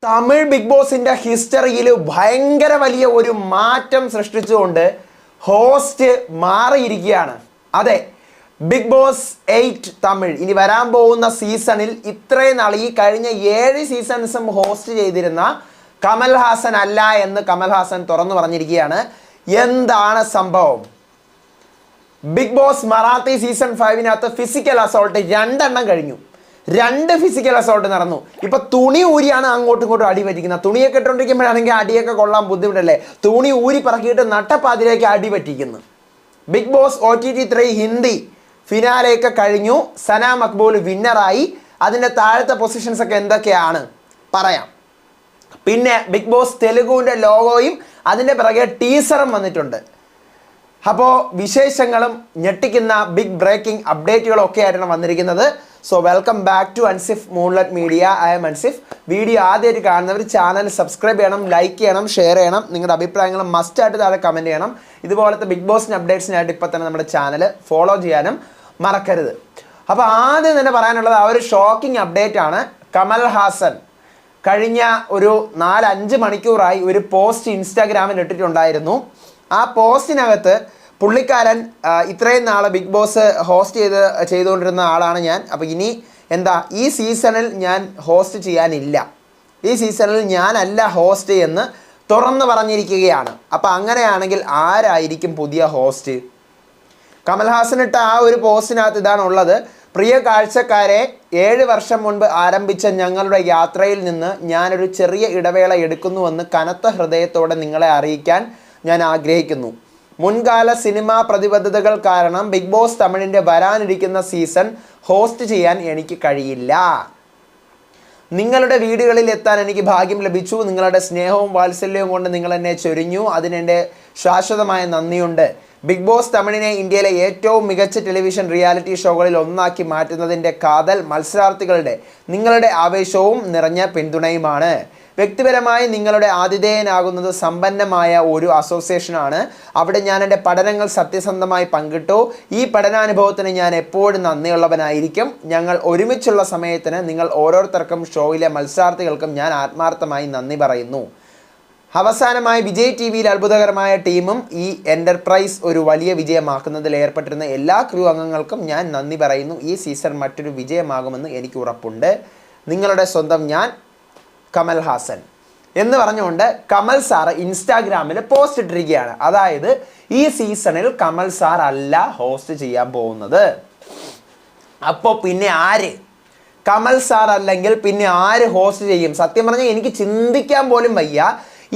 Tamil big ബോസിന്റെ ഹിസ്റ്ററിയിൽ ഭയങ്കര വലിയ ഒരു മാറ്റം സൃഷ്ടിച്ചുകൊണ്ട് ഹോസ്റ്റ് മാറിയിരിക്കുകയാണ്. അതെ, ബിഗ് ബോസ് 8 തമിഴ് ഇനി വരാൻ പോകുന്ന സീസണിൽ ഇത്രയും നാൾ ഈ കഴിഞ്ഞ 7 സീസൺസും ഹോസ്റ്റ് ചെയ്തിരുന്ന കമൽഹാസൻ അല്ല എന്ന് കമൽഹാസൻ തുറന്നു പറഞ്ഞിരിക്കുകയാണ്. എന്താണ് സംഭവം? Bigg Boss Marathi season 5 physical assault 2 എണ്ണം കഴിഞ്ഞു. 2 ഫിസിക്കൽ അസോൾട്ട് നടന്നു. ഇപ്പൊ തുണി ഊരിയാണ് അങ്ങോട്ടും ഇങ്ങോട്ടും അടി പറ്റിക്കുന്നത്. തുണിയൊക്കെ ഇട്ടുകൊണ്ടിരിക്കുമ്പോഴാണെങ്കിൽ അടിയൊക്കെ കൊള്ളാൻ ബുദ്ധിമുട്ടല്ലേ, തുണി ഊരി പറക്കിയിട്ട് നട്ടപ്പാതിലേക്ക് അടി പറ്റിക്കുന്നു. ബിഗ് ബോസ് OTT 3 ഹിന്ദി ഫിനാലെയൊക്കെ കഴിഞ്ഞു. സന മക്ബൂൽ വിന്നറായി. അതിൻ്റെ താഴത്തെ പൊസിഷൻസ് ഒക്കെ എന്തൊക്കെയാണ് പറയാം. പിന്നെ ബിഗ് ബോസ് തെലുഗുവിൻ്റെ ലോഗോയും അതിൻ്റെ പിറകെ ടീസറും വന്നിട്ടുണ്ട്. അപ്പോൾ വിശേഷങ്ങളും ഞെട്ടിക്കുന്ന ബിഗ് ബ്രേക്കിംഗ് അപ്ഡേറ്റുകളും ഒക്കെ ആയിട്ടാണ് വന്നിരിക്കുന്നത്. So welcome back to Ansif Moonlight Media. I'm Ansif. Video ആദ്യമായിട്ട് കാണുന്നവർ ചാനൽ സബ്സ്ക്രൈബ് ചെയ്യണം, ലൈക്ക് ചെയ്യണം, ഷെയർ ചെയ്യണം. നിങ്ങളുടെ അഭിപ്രായങ്ങൾ മസ്റ്റായിട്ട് താഴെ കമൻറ്റ് ചെയ്യണം. ഇതുപോലത്തെ ബിഗ് ബോസിൻ്റെ അപ്ഡേറ്റ്സിനായിട്ട് ഇപ്പോൾ തന്നെ നമ്മുടെ ചാനൽ ഫോളോ ചെയ്യാനും മറക്കരുത്. അപ്പോൾ ആദ്യം തന്നെ പറയാനുള്ളത് ആ ഒരു ഷോക്കിംഗ് അപ്ഡേറ്റ് ആണ്. കമൽഹാസൻ കഴിഞ്ഞ ഒരു 4-5 മണിക്കൂറായി ഒരു പോസ്റ്റ് ഇൻസ്റ്റാഗ്രാമിൽ ഇട്ടിട്ടുണ്ടായിരുന്നു. ആ പോസ്റ്റിനകത്ത് പുള്ളിക്കാരൻ ഇത്രയും നാൾ ബിഗ് ബോസ് ഹോസ്റ്റ് ചെയ്തുകൊണ്ടിരുന്ന ആളാണ് ഞാൻ. അപ്പോൾ ഇനി എന്താ ഈ സീസണിൽ ഞാൻ ഹോസ്റ്റ് ചെയ്യാനില്ല, ഈ സീസണിൽ ഞാനല്ല ഹോസ്റ്റ് എന്ന് തുറന്നു പറഞ്ഞിരിക്കുകയാണ്. അപ്പോൾ അങ്ങനെയാണെങ്കിൽ ആരായിരിക്കും പുതിയ ഹോസ്റ്റ്? കമൽഹാസൻ ഇട്ട ആ ഒരു പോസ്റ്റിനകത്ത് ഇതാണുള്ളത്. പ്രിയ കാഴ്ചക്കാരെ, 7 വർഷം മുൻപ് ആരംഭിച്ച ഞങ്ങളുടെ യാത്രയിൽ നിന്ന് ഞാനൊരു ചെറിയ ഇടവേള എടുക്കുന്നുവെന്ന് കനത്ത ഹൃദയത്തോടെ നിങ്ങളെ അറിയിക്കാൻ ഞാൻ ആഗ്രഹിക്കുന്നു. മുൻകാല സിനിമാ പ്രതിബദ്ധതകൾ കാരണം ബിഗ് ബോസ് തമിഴിൻ്റെ വരാനിരിക്കുന്ന സീസൺ ഹോസ്റ്റ് ചെയ്യാൻ എനിക്ക് കഴിയില്ല. നിങ്ങളുടെ വീടുകളിൽ എത്താൻ എനിക്ക് ഭാഗ്യം ലഭിച്ചു. നിങ്ങളുടെ സ്നേഹവും വാത്സല്യവും കൊണ്ട് നിങ്ങൾ എന്നെ ചൊരിഞ്ഞു. അതിനെൻ്റെ ശാശ്വതമായ നന്ദിയുണ്ട്. ബിഗ് ബോസ് തമിഴിനെ ഇന്ത്യയിലെ ഏറ്റവും മികച്ച ടെലിവിഷൻ റിയാലിറ്റി ഷോകളിൽ ഒന്നാക്കി മാറ്റുന്നതിൻ്റെ കാതൽ മത്സരാർത്ഥികളുടെ നിങ്ങളുടെ ആവേശവും നിറഞ്ഞ പിന്തുണയുമാണ്. വ്യക്തിപരമായി നിങ്ങളുടെ ആതിഥേയനാകുന്നത് സമ്പന്നമായ ഒരു അസോസിയേഷനാണ്. അവിടെ ഞാൻ എൻ്റെ പഠനങ്ങൾ സത്യസന്ധമായി പങ്കിട്ടു. ഈ പഠനാനുഭവത്തിന് ഞാൻ എപ്പോഴും നന്ദിയുള്ളവനായിരിക്കും. ഞങ്ങൾ ഒരുമിച്ചുള്ള സമയത്തിന് നിങ്ങൾ ഓരോരുത്തർക്കും ഷോയിലെ മത്സരാർത്ഥികൾക്കും ഞാൻ ആത്മാർത്ഥമായി നന്ദി പറയുന്നു. അവസാനമായി വിജയ് TVയിൽ അത്ഭുതകരമായ ടീമും ഈ എൻ്റർപ്രൈസ് ഒരു വലിയ വിജയമാക്കുന്നതിൽ ഏർപ്പെട്ടിരുന്ന എല്ലാ ക്രൂ അംഗങ്ങൾക്കും ഞാൻ നന്ദി പറയുന്നു. ഈ സീസൺ മറ്റൊരു വിജയമാകുമെന്ന് എനിക്ക് ഉറപ്പുണ്ട്. നിങ്ങളുടെ സ്വന്തം ഞാൻ കമൽഹാസൻ എന്ന് പറഞ്ഞുകൊണ്ട് കമൽ സാർ ഇൻസ്റ്റാഗ്രാമിൽ പോസ്റ്റ് ഇട്ടിരിക്കുകയാണ്. അതായത് ഈ സീസണിൽ കമൽ സാർ അല്ല ഹോസ്റ്റ് ചെയ്യാൻ പോകുന്നത്. അപ്പോൾ പിന്നെ ആര്? കമൽ സാർ അല്ലെങ്കിൽ പിന്നെ ആര് ഹോസ്റ്റ് ചെയ്യും? സത്യം പറഞ്ഞാൽ എനിക്ക് ചിന്തിക്കാൻ പോലും വയ്യ.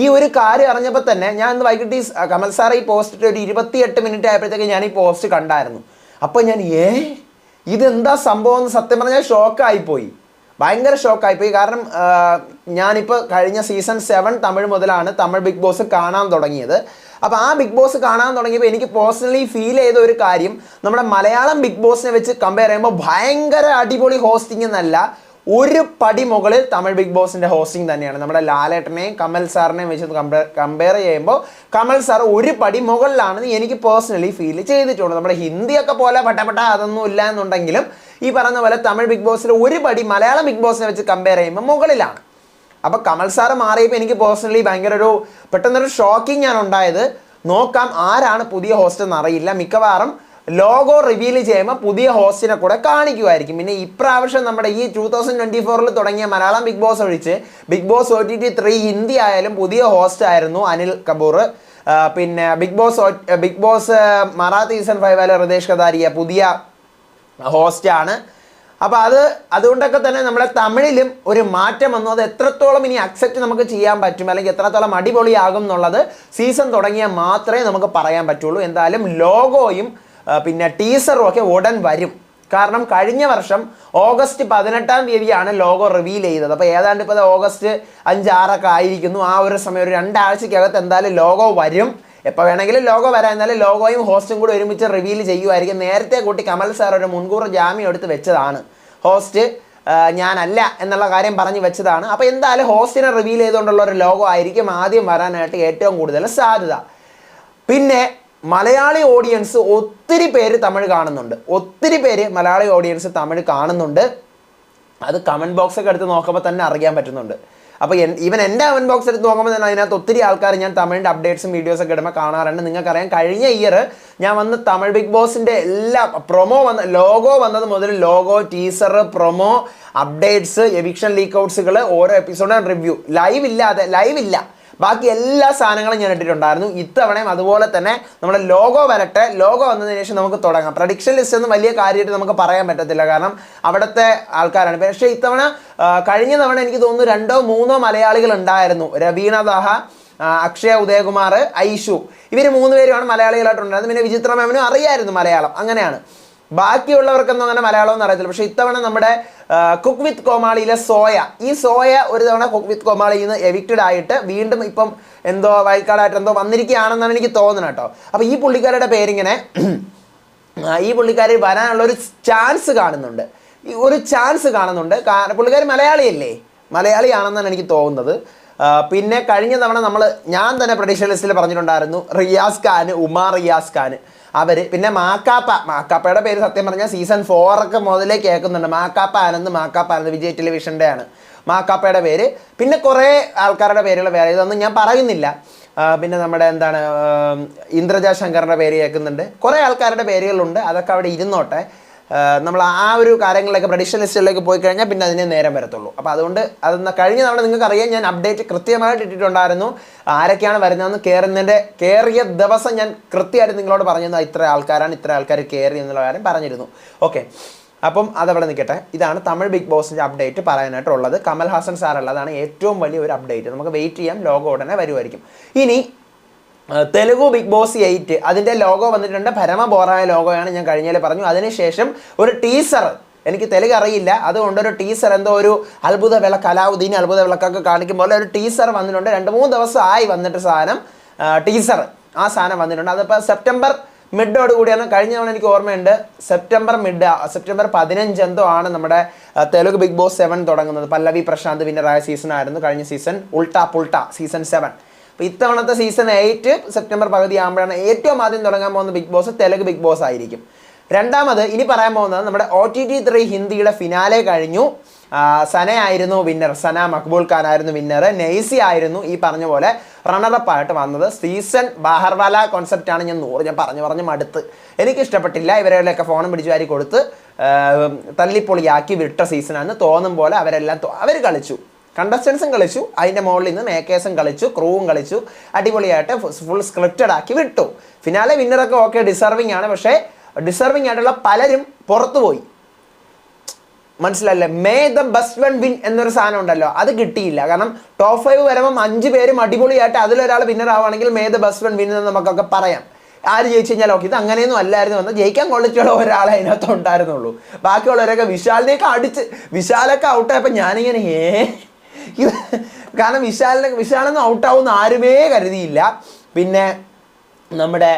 ഈ ഒരു കാര്യം അറിഞ്ഞപ്പോൾ തന്നെ ഞാൻ ഇന്ന് വൈകിട്ട് ഈ കമൽ സാർ ഈ പോസ്റ്റ് ഒരു 28 മിനിറ്റ് ആയപ്പോഴത്തേക്ക് ഞാൻ ഈ പോസ്റ്റ് കണ്ടായിരുന്നു. അപ്പോൾ ഞാൻ ഇതെന്താ സംഭവം എന്ന് സത്യം പറഞ്ഞാൽ ഷോക്കായിപ്പോയി, ഭയങ്കര ഷോക്കായിപ്പോയി. കാരണം ഞാനിപ്പോൾ കഴിഞ്ഞ സീസൺ 7 തമിഴ് മുതലാണ് തമിഴ് ബിഗ് ബോസ് കാണാൻ തുടങ്ങിയത്. അപ്പോൾ ആ ബിഗ് ബോസ് കാണാൻ തുടങ്ങിയപ്പോൾ എനിക്ക് പേഴ്സണലി ഫീൽ ചെയ്ത ഒരു കാര്യം, നമ്മുടെ മലയാളം ബിഗ് ബോസിനെ വെച്ച് കമ്പയർ ചെയ്യുമ്പോൾ ഭയങ്കര അടിപൊളി ഹോസ്റ്റിംഗ് എന്നല്ല, ഒരു പടി മുകളിൽ തമിഴ് ബിഗ് ബോസിൻ്റെ ഹോസ്റ്റിംഗ് തന്നെയാണ്. നമ്മുടെ ലാലേട്ടനെയും കമൽ സാറിനെയും വെച്ച് കമ്പയർ ചെയ്യുമ്പോൾ കമൽ സാർ ഒരു പടി മുകളിലാണെന്ന് എനിക്ക് പേഴ്സണലി ഫീൽ ചെയ്തിട്ടുണ്ട്. നമ്മുടെ ഹിന്ദിയൊക്കെ പോലെ പട്ടപ്പെട്ട അതൊന്നും ഇല്ല എന്നുണ്ടെങ്കിലും ഈ പറഞ്ഞ പോലെ തമിഴ് ബിഗ് ബോസിൽ ഒരു പടി മലയാളം ബിഗ് ബോസിനെ വെച്ച് കമ്പയർ ചെയ്യുമ്പോൾ മുകളിലാണ്. അപ്പോൾ കമൽ സാറ് മാറിയപ്പോൾ എനിക്ക് പേഴ്സണലി ഭയങ്കര ഒരു പെട്ടെന്നൊരു ഷോക്കിംഗ് ഞാൻ ഉണ്ടായത്. നോക്കാം ആരാണ് പുതിയ ഹോസ്റ്റ് എന്നറിയില്ല. മിക്കവാറും ലോഗോ റിവീൽ ചെയ്യുമ്പോൾ പുതിയ ഹോസ്റ്റിനെ കൂടെ കാണിക്കുമായിരിക്കും. പിന്നെ ഇപ്രാവശ്യം നമ്മുടെ ഈ 2024 തുടങ്ങിയ മലയാളം ബിഗ് ബോസ് ഒഴിച്ച് ബിഗ് ബോസ് OTT 3 ഹിന്ദി ആയാലും പുതിയ ഹോസ്റ്റ് ആയിരുന്നു അനിൽ കപൂർ. പിന്നെ Bigg Boss Marathi season 5 Hridesh Kataria പുതിയ ഹോസ്റ്റാണ്. അപ്പോൾ അതുകൊണ്ടൊക്കെ തന്നെ നമ്മുടെ തമിഴിലും ഒരു മാറ്റം വന്നു. അത് എത്രത്തോളം ഇനി അക്സെപ്റ്റ് നമുക്ക് ചെയ്യാൻ പറ്റും അല്ലെങ്കിൽ എത്രത്തോളം അടിപൊളിയാകും എന്നുള്ളത് സീസൺ തുടങ്ങിയാൽ മാത്രമേ നമുക്ക് പറയാൻ പറ്റുള്ളൂ. എന്തായാലും ലോഗോയും പിന്നെ ടീസറും ഒക്കെ ഉടൻ വരും. കാരണം കഴിഞ്ഞ വർഷം ഓഗസ്റ്റ് 18-ാം തീയതിയാണ് ലോഗോ റിവീൽ ചെയ്തത്. അപ്പോൾ ഏതാണ്ട് ഇപ്പോൾ ഓഗസ്റ്റ് 5-6 ആയിരിക്കുന്നു. ആ ഒരു സമയം ഒരു 2 ആഴ്ചക്കകത്ത് എന്തായാലും ലോഗോ വരും. എപ്പോൾ വേണമെങ്കിലും ലോഗോ വരാം. എന്നാലും ലോഗോയും ഹോസ്റ്റും കൂടി ഒരുമിച്ച് റിവീൽ ചെയ്യുമായിരിക്കും. നേരത്തെ കൂട്ടി കമൽ സാർ ഒരു മുൻകൂർ ജാമ്യം എടുത്ത് വെച്ചതാണ്. ഹോസ്റ്റ് ഞാനല്ല എന്നുള്ള കാര്യം പറഞ്ഞ് വെച്ചതാണ്. അപ്പോൾ എന്തായാലും ഹോസ്റ്റിനെ റിവീൽ ചെയ്തുകൊണ്ടുള്ള ഒരു ലോഗോ ആയിരിക്കും ആദ്യം വരാനായിട്ട് ഏറ്റവും കൂടുതൽ സാധ്യത. പിന്നെ മലയാളി ഓഡിയൻസ് ഒത്തിരി പേര് തമിഴ് കാണുന്നുണ്ട്, ഒത്തിരി പേര് മലയാളി ഓഡിയൻസ് തമിഴ് കാണുന്നുണ്ട്. അത് കമൻറ്റ് ബോക്സൊക്കെ എടുത്ത് നോക്കുമ്പോൾ തന്നെ അറിയാൻ പറ്റുന്നുണ്ട്. അപ്പോൾ ഈവൻ എൻ്റെ കമൻറ്റ് ബോക്സ് എടുത്ത് നോക്കുമ്പോൾ തന്നെ അതിനകത്ത് ഒത്തിരി ആൾക്കാർ ഞാൻ തമിഴിൻ്റെ അപ്ഡേറ്റ്സും വീഡിയോസൊക്കെ ഇടുമ്പോൾ കാണാറുണ്ട്. നിങ്ങൾക്കറിയാം കഴിഞ്ഞ ഇയർ ഞാൻ വന്ന് തമിഴ് ബിഗ് ബോസിൻ്റെ എല്ലാ പ്രൊമോ ലോഗോ വന്നത് മുതൽ logo, teaser, promo, updates, eviction ലീക്കൗട്ട്സുകൾ, ഓരോ എപ്പിസോഡും റിവ്യൂ, ലൈവില്ല ബാക്കി എല്ലാ സാധനങ്ങളും ഞാൻ ഇട്ടിട്ടുണ്ടായിരുന്നു. ഇത്തവണയും അതുപോലെ തന്നെ നമ്മുടെ ലോഗോ വരട്ടെ. ലോഗോ വന്നതിന് ശേഷം നമുക്ക് തുടങ്ങാം. പ്രഡിക്ഷൻ ലിസ്റ്റ് ഒന്നും വലിയ കാര്യമായിട്ട് നമുക്ക് പറയാൻ പറ്റത്തില്ല, കാരണം അവിടുത്തെ ആൾക്കാരാണ്. പക്ഷേ ഇത്തവണ കഴിഞ്ഞ തവണ എനിക്ക് തോന്നുന്നു 2-3 മലയാളികൾ ഉണ്ടായിരുന്നു. രവീണ ദാഹ, അക്ഷയ ഉദയകുമാർ, ഐഷു, ഇവർ 3 പേരുമാണ് മലയാളികളായിട്ടുണ്ടായിരുന്നത്. പിന്നെ വിചിത്ര മാമിനും അറിയായിരുന്നു മലയാളം. അങ്ങനെയാണ്. ബാക്കിയുള്ളവർക്കൊന്നും അങ്ങനെ മലയാളമൊന്നും അറിയത്തില്ല. പക്ഷേ ഇത്തവണ നമ്മുടെ കുക്ക് വിത്ത് കോമാളിയിലെ സോയ ഒരു തവണ കുക്ക് വിത്ത് കോമാളിയിൽ നിന്ന് എവിക്റ്റഡ് ആയിട്ട് വീണ്ടും ഇപ്പം എന്തോ വൈൽഡ് എന്തോ വന്നിരിക്കുകയാണെന്നാണ് എനിക്ക് തോന്നുന്നത് കേട്ടോ. അപ്പോൾ ഈ പുള്ളിക്കാരുടെ പേരിങ്ങനെ ഈ പുള്ളിക്കാർ വരാനുള്ള ഒരു ചാൻസ് കാണുന്നുണ്ട്. പുള്ളിക്കാർ മലയാളിയാണെന്നാണ് എനിക്ക് തോന്നുന്നത്. പിന്നെ കഴിഞ്ഞ തവണ ഞാൻ തന്നെ പ്രഡിക്ഷൻ ലിസ്റ്റിൽ പറഞ്ഞിട്ടുണ്ടായിരുന്നു റിയാസ് ഖാൻ, ഉമാർ റിയാസ് ഖാൻ, അവർ. പിന്നെ മാക്കാപ്പയുടെ പേര് സത്യം പറഞ്ഞാൽ സീസൺ 4 മുതലേ കേൾക്കുന്നുണ്ട്. മാക്കാപ്പ ആനന്ദ് വിജയ് ടെലിവിഷൻ്റെ ആണ് മാക്കാപ്പയുടെ പേര്. പിന്നെ കുറേ ആൾക്കാരുടെ പേരുകൾ വേറെ, ഇതൊന്നും ഞാൻ പറയുന്നില്ല. പിന്നെ നമ്മുടെ ഇന്ദ്രജ ശങ്കറിൻ്റെ പേര് കേൾക്കുന്നുണ്ട്. കുറേ ആൾക്കാരുടെ പേരുകളുണ്ട്. അതൊക്കെ അവിടെ ഇരുന്നോട്ടെ. നമ്മൾ ആ ഒരു കാര്യങ്ങളിലേക്ക് പ്രഡിക്ഷൻ ലിസ്റ്റിലേക്ക് പോയി കഴിഞ്ഞാൽ പിന്നെ അതിനെ നേരം വരത്തുള്ളൂ. അപ്പോൾ അതൊന്ന് കഴിഞ്ഞ തവണ നിങ്ങൾക്കറിയാം ഞാൻ അപ്ഡേറ്റ് കൃത്യമായിട്ട് ഇട്ടിട്ടുണ്ടായിരുന്നു. ആരൊക്കെയാണ് വരുന്നതെന്ന് കയറിയ ദിവസം ഞാൻ കൃത്യമായിട്ട് നിങ്ങളോട് പറഞ്ഞിരുന്നു. ഇത്ര ആൾക്കാർ കയറി എന്നുള്ള കാര്യം പറഞ്ഞിരുന്നു. ഓക്കെ, അപ്പം അതവിടെ നിൽക്കട്ടെ. ഇതാണ് തമിഴ് ബിഗ് ബോസിൻ്റെ അപ്ഡേറ്റ് പറയാനായിട്ടുള്ളത്. കമൽ ഹാസൻ സാറല്ല, അതാണ് ഏറ്റവും വലിയ ഒരു അപ്ഡേറ്റ്. നമുക്ക് വെയിറ്റ് ചെയ്യാം, ലോഗോ ഉടനെ വരുമായിരിക്കും. ഇനി തെലുഗു ബിഗ് ബോസ് 8 അതിൻ്റെ ലോഗോ വന്നിട്ടുണ്ട്. പരമ ബോറായ ലോഗോയാണ്, ഞാൻ കഴിഞ്ഞാൽ പറഞ്ഞു. അതിനുശേഷം ഒരു ടീസർ, എനിക്ക് തെലുങ്ക് അറിയില്ല, അതുകൊണ്ടൊരു ടീസർ, എന്തോ ഒരു അത്ഭുത വിളക്ക്, അലാവുദ്ദീൻ അത്ഭുത വിളക്കൊക്കെ കാണിക്കുമ്പോൾ ഒരു ടീസർ വന്നിട്ടുണ്ട്. 2-3 ദിവസമായി വന്നിട്ട് ടീസർ ആ സാധനം വന്നിട്ടുണ്ട്. അതിപ്പോൾ സെപ്റ്റംബർ മിഡോട് കൂടിയാണ്. കഴിഞ്ഞ തവണ എനിക്ക് ഓർമ്മയുണ്ട് സെപ്റ്റംബർ 15 എന്തോ ആണ് നമ്മുടെ തെലുങ്ക് ബിഗ് ബോസ് 7 തുടങ്ങുന്നത്. പല്ലവി പ്രശാന്ത് വിന്നറായ സീസൺ ആയിരുന്നു കഴിഞ്ഞ സീസൺ. ഉൾട്ടാ പുൾട്ടാ സീസൺ 7. അപ്പോൾ ഇത്തവണത്തെ സീസൺ 8 സെപ്റ്റംബർ പകുതി ആകുമ്പോഴാണ് ഏറ്റവും ആദ്യം തുടങ്ങാൻ പോകുന്ന Bigg Boss Telugu Bigg Boss ആയിരിക്കും. രണ്ടാമത് ഇനി പറയാൻ പോകുന്നത് നമ്മുടെ OTT 3 ഹിന്ദിയുടെ ഫിനാലെ കഴിഞ്ഞു. സനയായിരുന്നു വിന്നർ, സന മക്ബൂൽ ഖാൻ ആയിരുന്നു വിന്നർ. നെയ്സി ആയിരുന്നു ഈ പറഞ്ഞ പോലെ റണ്ണറപ്പ് ആയിട്ട് വന്നത്. സീസൺ ബാഹർവാല കോൺസെപ്റ്റാണ്. ഞാൻ പറഞ്ഞു മടുത്ത്, എനിക്കിഷ്ടപ്പെട്ടില്ല. ഇവരെയൊക്കെ ഫോണും പിടിച്ചു വാരി കൊടുത്ത് തല്ലിപ്പൊളിയാക്കി വിട്ട സീസണാണ്. തോന്നും പോലെ അവർ കളിച്ചു, കണ്ടസ്റ്റൻസും കളിച്ചു, അതിൻ്റെ മുകളിൽ നിന്ന് മേക്കേഴ്സും കളിച്ചു, ക്രൂവും കളിച്ചു, അടിപൊളിയായിട്ട് ഫുൾ സ്ക്രിപ്റ്റഡ് ആക്കി വിട്ടു. ഫിനാലെ വിന്നറൊക്കെ ഓക്കെ ഡിസർവിങ് ആണ്. പക്ഷേ ഡിസർവിങ് ആയിട്ടുള്ള പലരും പുറത്തുപോയി. മനസ്സിലല്ലേ? May the best one win എന്നൊരു സാധനം ഉണ്ടല്ലോ, അത് കിട്ടിയില്ല. കാരണം ടോപ്പ് 5 വരുമ്പം 5 പേരും അടിപൊളിയായിട്ട് അതിലൊരാൾ വിന്നർ ആവുകയാണെങ്കിൽ may the best one win എന്ന് നമുക്കൊക്കെ പറയാം. ആര് ജയിച്ചു കഴിഞ്ഞാൽ ഓക്കെ, ഇത് അങ്ങനെയൊന്നും അല്ലായിരുന്നു. വന്ന് ജയിക്കാൻ ക്വാളിറ്റിയുള്ള ഒരാളെ അതിനകത്ത് ഉണ്ടായിരുന്നുള്ളൂ. ബാക്കിയുള്ളവരൊക്കെ വിശാലൊക്കെ ഔട്ടായപ്പോൾ ഞാനിങ്ങനെ കാരണം വിശാലൊന്നും ഔട്ടാവുമെന്ന് ആരുമേ കരുതിയില്ല. പിന്നെ നമ്മുടെ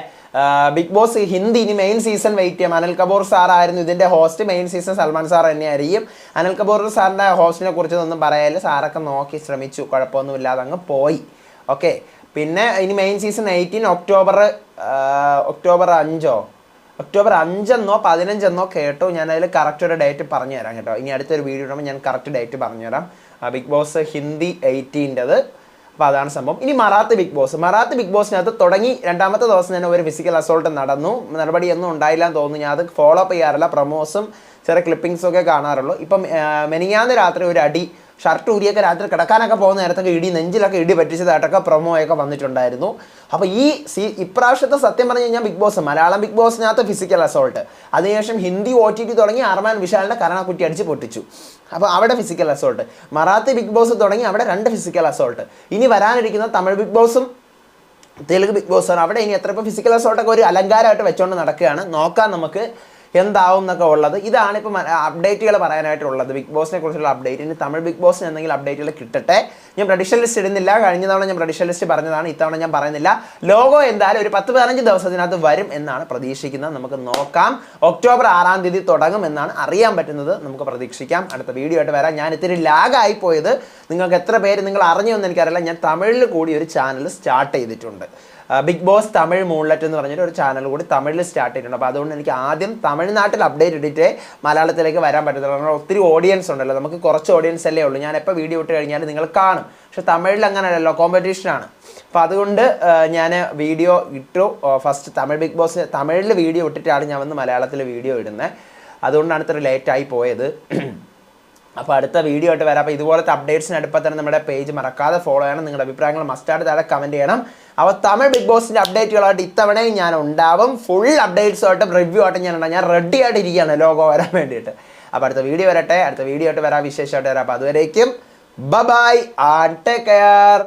ബിഗ് ബോസ് ഹിന്ദി ഇനി മെയിൻ സീസൺ വെയിറ്റ് ചെയ്യാം. അനിൽ കപൂർ സാറായിരുന്നു ഇതിൻ്റെ host. Main season Salman sir തന്നെയായിരിക്കും. അനിൽ കപൂർ സാറിൻ്റെ ഹോസ്റ്റിനെ കുറിച്ചൊന്നും പറയാനില്ല. സാറൊക്കെ നോക്കി ശ്രമിച്ചു, കുഴപ്പമൊന്നുമില്ലാതെ അങ്ങ് പോയി. ഓക്കെ, പിന്നെ ഇനി മെയിൻ സീസൺ 18 ഒക്ടോബർ 5 ഒക്ടോബർ 5 15 കേട്ടോ. ഞാനതിൽ കറക്റ്റ് ഒരു ഡേറ്റ് പറഞ്ഞു തരാം കേട്ടോ. ഇനി അടുത്തൊരു വീഡിയോ ഇടുമ്പോൾ ഞാൻ കറക്റ്റ് ഡേറ്റ് പറഞ്ഞുതരാം. ബിഗ് ബോസ് ഹിന്ദി 18-ത്. അപ്പോൾ അതാണ് സംഭവം. ഇനി മറാത്തി ബിഗ് ബോസിനകത്ത് തുടങ്ങി 2ാമത്തെ ദിവസം തന്നെ ഒരു ഫിസിക്കൽ അസോൾട്ട് നടന്നു. നടപടിയൊന്നും ഉണ്ടായില്ല എന്ന് തോന്നുന്നു. ഞാൻ അത് ഫോളോ അപ്പ് ചെയ്യാറില്ല, പ്രൊമോസും ചെറിയ ക്ലിപ്പിങ്സൊക്കെ കാണാറുള്ളൂ. ഇപ്പം മെനിങ്ങാന്ന് രാത്രി ഒരു അടി, ഷർട്ട് ഊരിയൊക്കെ രാത്രി കിടക്കാനൊക്കെ പോകുന്ന നേരത്തൊക്കെ നെഞ്ചിലൊക്കെ ഇടി പറ്റിച്ചതായിട്ടൊക്കെ പ്രൊമോയൊക്കെ വന്നിട്ടുണ്ടായിരുന്നു. അപ്പോൾ ഇപ്രാവശ്യത്തെ സത്യം പറഞ്ഞു കഴിഞ്ഞാൽ ബിഗ് ബോസ് മലയാളം ബിഗ് ബോസിനകത്ത് ഫിസിക്കൽ അസോൾട്ട്, അതിനുശേഷം ഹിന്ദി OTT തുടങ്ങി അർമാൻ വിശാലിൻ്റെ കരണക്കുറ്റി അടിച്ച് പൊട്ടിച്ചു. അപ്പോൾ അവിടെ physical assault. Marathi Bigg Boss തുടങ്ങി അവിടെ 2 ഫിസിക്കൽ അസോൾട്ട്. ഇനി വരാനിരിക്കുന്ന തമിഴ് ബിഗ് ബോസും തെലുങ്ക് ബിഗ് ബോസാണ്. അവിടെ ഇനി എത്ര ഫിസിക്കൽ അസോൾട്ടൊക്കെ ഒരു അലങ്കാരമായിട്ട് വെച്ചുകൊണ്ട് നടക്കുകയാണ്. നോക്കാം നമുക്ക് എന്താവും എന്നൊക്കെ ഉള്ളത്. ഇതാണ് ഇപ്പം അപ്ഡേറ്റുകൾ പറയാനായിട്ടുള്ളത്, ബിഗ് ബോസിനെ കുറിച്ചുള്ള അപ്ഡേറ്റ്. ഇനി തമിഴ് ബിഗ് ബോസിന് എന്തെങ്കിലും അപ്ഡേറ്റുകൾ കിട്ടട്ടെ. ഞാൻ പ്രഡിക്ഷൻ ലിസ്റ്റ് ഇടുന്നില്ല. കഴിഞ്ഞ തവണ ഞാൻ പ്രഡിക്ഷൻ ലിസ്റ്റ് പറഞ്ഞതാണ്, ഇത്തവണ ഞാൻ പറയുന്നില്ല. ലോഗോ എന്തായാലും ഒരു 10-15 ദിവസത്തിനകത്ത് വരും എന്നാണ് പ്രതീക്ഷിക്കുന്നത്. നമുക്ക് നോക്കാം. ഒക്ടോബർ 6-ാം തീയതി തുടങ്ങും എന്നാണ് അറിയാൻ പറ്റുന്നത്. നമുക്ക് പ്രതീക്ഷിക്കാം. അടുത്ത വീഡിയോ ആയിട്ട് വരാം. ഞാൻ ഇത്തിരി ലാഗായി പോയത് നിങ്ങൾക്ക് എത്ര പേര് നിങ്ങൾ അറിഞ്ഞു എന്ന് എനിക്കറിയില്ല. ഞാൻ തമിഴിൽ കൂടി ഒരു ചാനൽ സ്റ്റാർട്ട് ചെയ്തിട്ടുണ്ട്. ബിഗ് ബോസ് തമിഴ് മൂൺലെറ്റ് എന്ന് പറഞ്ഞിട്ട് ഒരു ചാനൽ കൂടി തമിഴിൽ സ്റ്റാർട്ട് ചെയ്തിട്ടുണ്ട്. അപ്പോൾ അതുകൊണ്ട് എനിക്ക് ആദ്യം തമിഴ്നാട്ടിൽ അപ്ഡേറ്റ് ഇട്ടിട്ടേ മലയാളത്തിലേക്ക് വരാൻ പറ്റത്തുള്ളൂ. കാരണം ഒത്തിരി ഓഡിയൻസ് ഉണ്ടല്ലോ, നമുക്ക് കുറച്ച് ഓഡിയൻസ് അല്ലേ ഉള്ളൂ. ഞാൻ എപ്പോൾ വീഡിയോ ഇട്ട് കഴിഞ്ഞാൽ നിങ്ങൾ കാണും. പക്ഷെ തമിഴിൽ അങ്ങനെയല്ലല്ലോ, കോമ്പറ്റീഷനാണ്. അപ്പോൾ അതുകൊണ്ട് ഞാൻ വീഡിയോ ഇട്ടു. ഫസ്റ്റ് തമിഴ് ബിഗ് ബോസ് തമിഴിൽ വീഡിയോ ഇട്ടിട്ടാണ് ഞാൻ വന്ന് മലയാളത്തിൽ വീഡിയോ ഇടുന്നത്. അതുകൊണ്ടാണ് ഇത്ര ലേറ്റായി പോയത്. അപ്പോൾ അടുത്ത വീഡിയോ ആയിട്ട് വരാം. അപ്പോൾ ഇതുപോലത്തെ അപ്ഡേറ്റ്സിന് അടുപ്പം തന്നെ നമ്മുടെ പേജ് മറക്കാതെ ഫോളോ ചെയ്യണം. നിങ്ങളുടെ അഭിപ്രായങ്ങൾ മസ്റ്റായിട്ട് താഴെ കമൻറ്റ് ചെയ്യണം. അപ്പോൾ തമിഴ് ബിഗ് ബോസിൻ്റെ അപ്ഡേറ്റുകളായിട്ട് ഇത്തവണയും ഞാൻ ഉണ്ടാവും. ഫുൾ അപ്ഡേറ്റ്സുമായിട്ടും റിവ്യൂ ആയിട്ടും ഞാൻ റെഡി ആയിട്ട് ഇരിക്കുകയാണ് ലോഗോ വരാൻ വേണ്ടിയിട്ട്. അപ്പോൾ അടുത്ത വീഡിയോ വരട്ടെ. അടുത്ത വീഡിയോ ആയിട്ട് വരാം, വിശേഷമായിട്ട് വരാം. അപ്പോൾ അതുവരേക്കും ബൈ ആൻഡ് ടേക്ക് കെയർ.